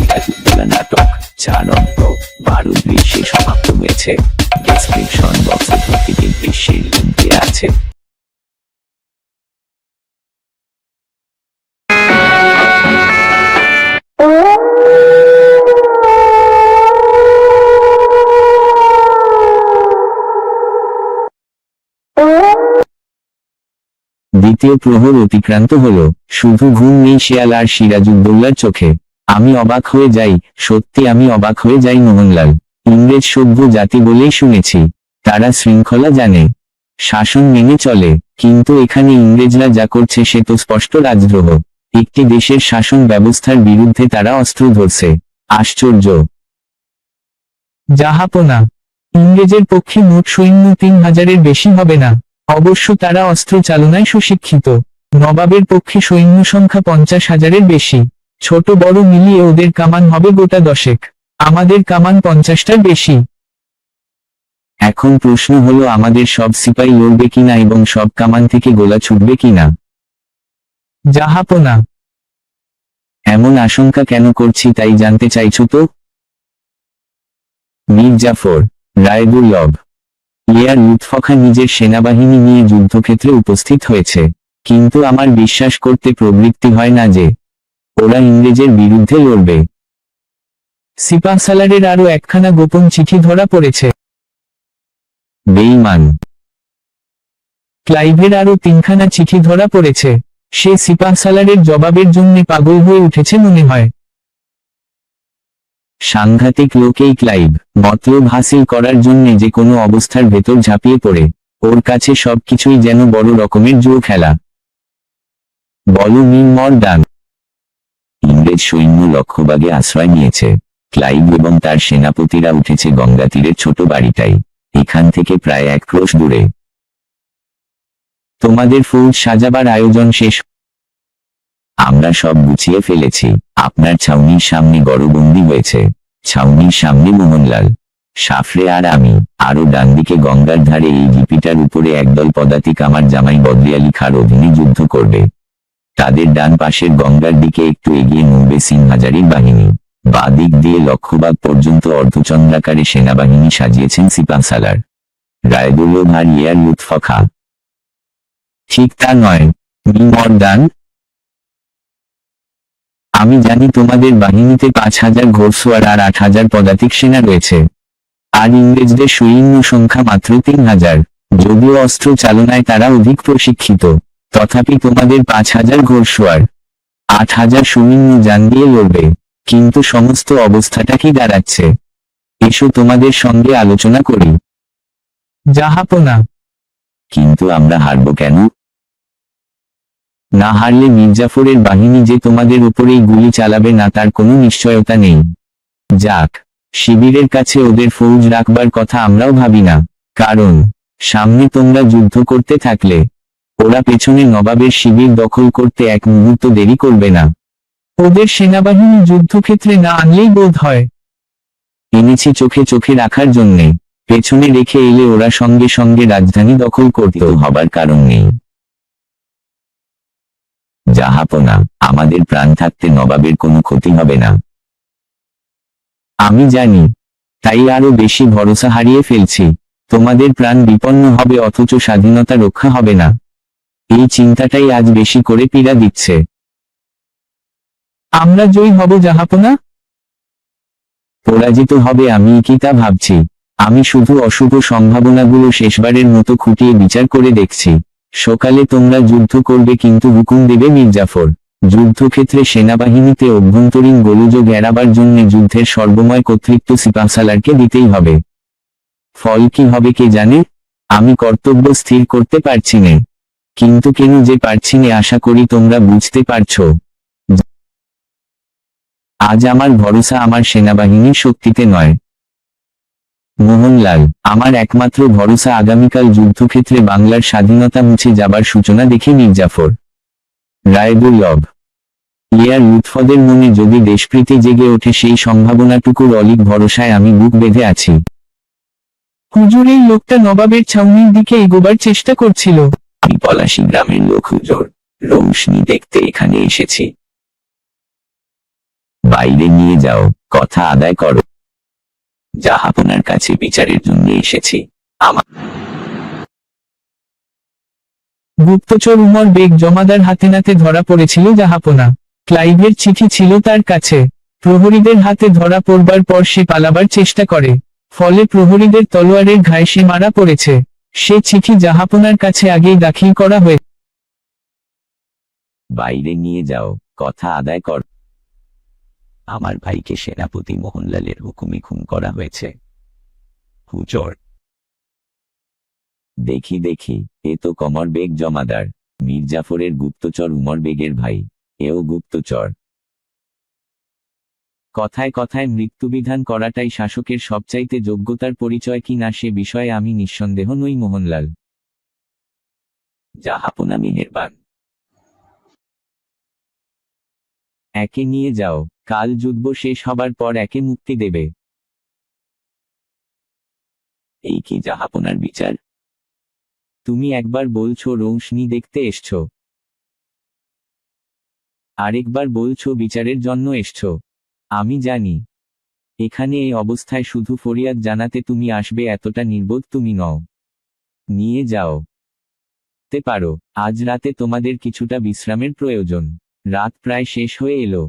সিরাজউদ্দৌলা নাটক 4 অঙ্ক 12 দৃশ্যে সমাপ্ত হয়েছে। ডেসক্রিপশন বক্সে প্রতিটি দৃশ্যের লিঙ্ক দেওয়া আছে। দ্বিতীয় প্রহর অতিক্রান্ত হলো, শুধু ঘুম নেই শেয়াল আর সিরাজউদ্দৌলার চোখে। আমি অবাক হয়ে যাই, সত্যি আমি অবাক হয়ে যাই মোহনলাল। ইংরেজ সভ্য জাতি বলেই শুনেছি, তারা শৃঙ্খলা জানে, শাসন মেনে চলে, কিন্তু এখানে ইংরেজরা যা করছে সে তো স্পষ্ট রাজদ্রোহ। একটি দেশের শাসন ব্যবস্থার বিরুদ্ধে তারা অস্ত্র ধরছে। আশ্চর্য। জাহাপনা, ইংরেজের পক্ষে মোট সৈন্য 3000-এর বেশি হবে না। অবশ্য তারা অস্ত্র চালনায় সুশিক্ষিত। নবাবের পক্ষে সৈন্য সংখ্যা 50,000-এর বেশি। ছোট বড় মিলিয়ে ওদের কামান হবে গোটা 10। আমাদের কামান 50টার বেশি। এখন প্রশ্ন হলো, আমাদের সব সিপাহী লড়বে কিনা এবং সব কামান থেকে গোলা ছুটবে কিনা? জাহাপনা, এমন আশঙ্কা কেন করছি তাই জানতে চাইছো তো? মীর জাফর, রায়দুর্লভ, এয়ার লুৎফখা নিজের সেনাবাহিনী নিয়ে যুদ্ধক্ষেত্রে উপস্থিত হয়েছে, কিন্তু আমার বিশ্বাস করতে প্রবৃত্তি হয় না যে ওরা ইংরেজের বিরুদ্ধে লড়বে। সিপাহসালারের আরো একখানা গোপন চিঠি ধরা পড়েছে। বেঈমান। ক্লাইভের আরো 3খানা চিঠি ধরা পড়েছে। সে সিপাহসালারের জবাবের জন্য পাগল হয়ে উঠেছে মনে হয়। সাংঘাতিক লোক এই ক্লাইভ, মতলব হাসিল করার জন্য যে কোনো অবস্থার ভেতর ঝাঁপিয়ে পড়ে। ওর কাছে সবকিছুই যেন বড় রকমের জুয়ো খেলা। বলো মর্দান। ইংরেজ সৈন্য লক্ষ্যবাগে আশ্রয় নিয়েছে। ক্লাইভ এবং তার সেনাপতিরা উঠেছে গঙ্গা তীরের ছোট বাড়িটাই, এখান থেকে প্রায় 1 ক্রোশ দূরে। তোমাদের ফৌজ সাজাবার আয়োজন শেষ? আমরা সব গুছিয়ে ফেলেছি। আপনার ছাউনির সামনে গড়বন্দি হয়েছে। ছাউনির সামনে মোহনলাল, সাফরে আর আমি। আরো ডান দিকে গঙ্গার ধারে এই ঢিপিটার উপরে একদল পদাতিক আমার জামাই বদলিয়ালি খাঁর অধীনে যুদ্ধ করবে। তাদের ডান পাশের গঙ্গার দিকে একটু এগিয়ে নুবে সিংহাজারির বাহিনী। বাঁ দিক দিয়ে লক্ষ্যবাগ পর্যন্ত অর্ধচন্দ্রাকারে সেনাবাহিনী সাজিয়েছেন সিপাহসালার, রায়দুর্লভ আর এয়ার লুৎফখা। ঠিক তা নয় মর্দান? আমি জানি তোমাদের বাহিনীতে 5000 ঘোড়সওয়ার আর 8000 পদাতিক সেনা রয়েছে, আর ইংরেজদের সৈন্য সংখ্যা মাত্র 3000। যদিও অস্ত্র চালনায় তারা অধিক প্রশিক্ষিত, তথাপি তোমাদের 5000 ঘোড়সওয়ার, 8000 সৈন্য জান দিয়ে লড়বে। কিন্তু সমস্ত অবস্থাটা কি দাঁড়াচ্ছে? এসো তোমাদের সঙ্গে আলোচনা করি। জাহাপনা। কিন্তু আমরা হারব কেন? না হারলে মির্জাফরের বাহিনী যে তোমাদের উপরেই গুলি চালাবে না তার কোনো নিশ্চয়তা নেই। যাক, শিবিরের কাছে ওদের ফৌজ রাখবার কথা আমরাও ভাবি না, কারণ সামনে তোমরা যুদ্ধ করতে থাকলে ওরা পেছনে নবাবের শিবির দখল করতে 1 মুহূর্ত দেরি করবে না। ওদের সেনাবাহিনী যুদ্ধক্ষেত্রে না আনলেই বোধ হয়। এনেছি চোখে চোখে রাখার জন্যে। পেছনে রেখে এলে ওরা সঙ্গে সঙ্গে রাজধানী দখল করতে হবার কারণ নেই। জাহাপনা, আমাদের প্রাণ থাকতে নবাবের কোনো ক্ষতি হবে না। আমি জানি, তাই আরো বেশি ভরসা হারিয়ে ফেলছি। তোমাদের প্রাণ বিপন্ন হবে অথচ স্বাধীনতা রক্ষা হবে না। এই চিন্তাটাই আজ বেশি করে পীড়া দিচ্ছে। আমরা জয়ী হব জাহাপনা? পরাজিত হবে আমি কি তা ভাবছি? আমি শুধু অশুভ সম্ভাবনাগুলো শেষবারের মতো খুঁটিয়ে বিচার করে দেখছি। সকালে তোমরা যুদ্ধ করবে, কিন্তু হুকুম দেবে মির্জাফর। যুদ্ধক্ষেত্রে সেনাবাহিনীতে অভ্যন্তরীণ গোলযোগ এড়াবার জন্য যুদ্ধের সর্বময় কর্তৃত্ব সিপাহসালারকে দিতেই হবে। ফল কি হবে কে জানে? আমি কর্তব্য স্থির করতে পারছি নে, কিন্তু কেন যে পারছি নে আশা করি তোমরা বুঝতে পারছো। আজ আমার ভরসা আমার সেনাবাহিনীর শক্তিতে নয় মোহনলাল, আমার একমাত্র ভরসা আগামীকাল যুদ্ধক্ষেত্রে বাংলার স্বাধীনতা মুছে যাবার সূচনা দেখে মির্জাফর, রায়দুর্লভ, এয়ার লুৎফদের মনে যদি দেশপ্রীতি জেগে ওঠে সেই সম্ভাবনাটুকুর অলিক ভরসায় আমি বুক বেঁধে আছি। হুজুর, এই লোকটা নবাবের ছাউনির দিকে এগোবার চেষ্টা করছিল। আমি পলাশী গ্রামের লোক হুজুর, রোশনি দেখতে এখানে এসেছি। বাইরে নিয়ে যাও, কথা আদায় করো। জাহাপনার কাছে বিচারের জন্য এসেছি। আমার গুপ্তচর উমর বেগ জমাদার হাতে নাতে ধরা পড়েছিল জাহাপনা। ক্লাইভের চিঠি ছিল তার কাছে। প্রহরীদের হাতে ধরা পড়বার পর সে পালাবার চেষ্টা করে। ফলে প্রহরীদের তলোয়ারের ঘায়ে সে মারা পড়েছে। সে চিঠি জাহাপনার কাছে আগেই দাখিল করা হয়েছে। বাইরে নিয়ে যাও, কথা আদায় কর। আমার ভাইকে সেনাপতি মোহনলালের হুকুমে খুন করা হয়েছে। হুজুর। দেখি দেখি, এ তো কমর বেগ জমাদার, মীর জাফরের গুপ্তচর উমর বেগের ভাই। এও গুপ্তচর। কথায় কথায় মৃত্যুবিধান করাটাই শাসকের সবচাইতে যোগ্যতার পরিচয় কি না সে বিষয়ে আমি নিঃসন্দেহ নই মোহনলাল। জাহাপনা মেহেরবান। একে নিয়ে যাও, কাল যুদ্ধ শেষ হবার পর একে মুক্তি দেবে। এই কি জাহাপনার বিচার? তুমি একবার বলছো রৌশনি দেখতে এসছো, আরেকবার বলছো বিচারের জন্য এসছো। আমি জানি এখানে এই অবস্থায় শুধু ফরিয়াদ জানাতে তুমি আসবে এতটা নির্বোধ তুমি নও। নিয়ে যাও। তে পারো, আজ রাতে তোমাদের কিছুটা বিশ্রামের প্রয়োজন। রাত প্রায় শেষ হয়ে এলো।